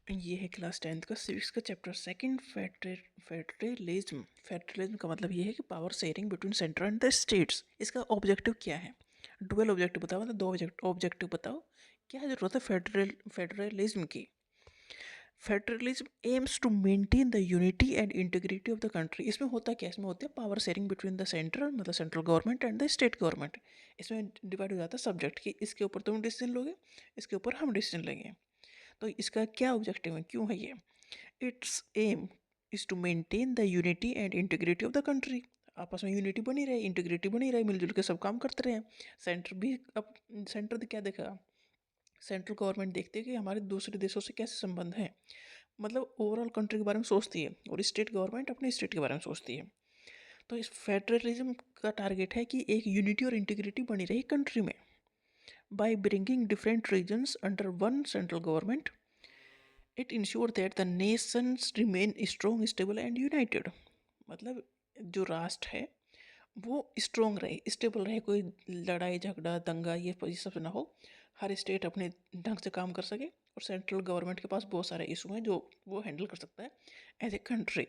ये है class 10th का सिविक्स का चैप्टर सेकंड फेडरलिज्म। फेडरलिज्म का मतलब ये है कि power sharing between centre and the states. इसका ऑब्जेक्टिव क्या है? डुअल ऑब्जेक्टिव बताओ, मतलब दो ऑब्जेक्टिव बताओ। क्या जरूरत है फेडरलिज्म की? Federalism aims to maintain the unity and integrity of the country. इसमें होता क्या है? इसमें होता है power sharing between the centre, मतलब central government and the state government. इसमें डिवाइड हो जाता है सब्जेक्ट कि इसके ऊपर तुम डिसीजन लोगे, इसके ऊपर हम डिसीजन लेंगे। तो इसका क्या ऑब्जेक्टिव है, क्यों है ये? Its aim is to maintain the unity and integrity of the country. आपस में यूनिटी बनी रहे, इंटीग्रिटी बनी रहे, मिलजुल के सब काम करते रहे। सेंटर भी अब सेंटर क्या देखा? सेंट्रल गवर्नमेंट देखती है कि हमारे दूसरे देशों से कैसे संबंध हैं, मतलब ओवरऑल कंट्री के बारे में सोचती है, और स्टेट गवर्नमेंट अपने स्टेट के बारे में सोचती है। तो इस फेडरलिज्म का टारगेट है कि एक यूनिटी और इंटीग्रिटी बनी रही कंट्री में by bringing different regions under one central government. It ensure that the nations remain strong, stable and united. मतलब जो राष्ट्र है वो स्ट्रॉन्ग रहे, स्टेबल रहे, कोई लड़ाई झगड़ा दंगा ये सब ना हो, हर स्टेट अपने ढंग से काम कर सके, और सेंट्रल गवर्नमेंट के पास बहुत सारे इशू हैं जो वो हैंडल कर सकता है एज ए कंट्री।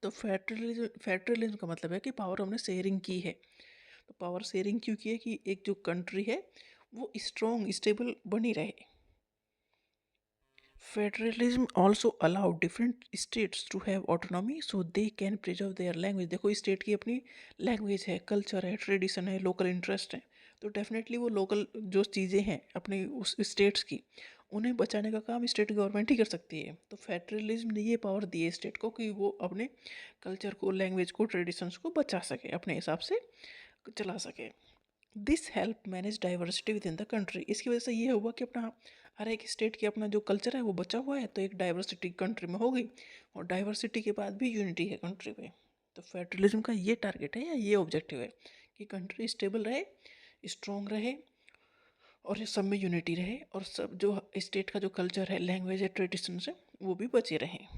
तो फेडरलिज्म का मतलब है कि पावर हमने शेयरिंग की है। तो पावर शेयरिंग क्यों की है? कि एक जो कंट्री है वो स्ट्रॉन्ग स्टेबल बनी रहे। Federalism also allow different states to have autonomy so they can preserve their language। देखो स्टेट की अपनी लैंग्वेज है, कल्चर है, ट्रेडिशन है, लोकल इंटरेस्ट है, तो डेफिनेटली वो लोकल जो चीज़ें हैं अपनी उस स्टेट्स की, उन्हें बचाने का काम स्टेट गवर्नमेंट ही कर सकती है। तो फेडरलिज्म ने ये पावर दी है स्टेट को कि वो अपने कल्चर को, लैंग्वेज को, ट्रेडिशंस को बचा सके, अपने हिसाब से चला सके। This help manage diversity with in the country. इसकी वजह से ये हुआ कि अपना हर एक स्टेट की अपना जो कल्चर है वो बचा हुआ है, तो एक डाइवर्सिटी कंट्री में हो गई, और डाइवर्सिटी के बाद भी यूनिटी है कंट्री में। तो फेडरलिज्म का ये टारगेट है या ये ऑब्जेक्टिव है कि कंट्री स्टेबल रहे, स्ट्रॉन्ग रहे, और ये सब में यूनिटी रहे, और सब जो स्टेट का जो कल्चर है, लैंग्वेज है, ट्रेडिशंस है, वो भी बचे रहें।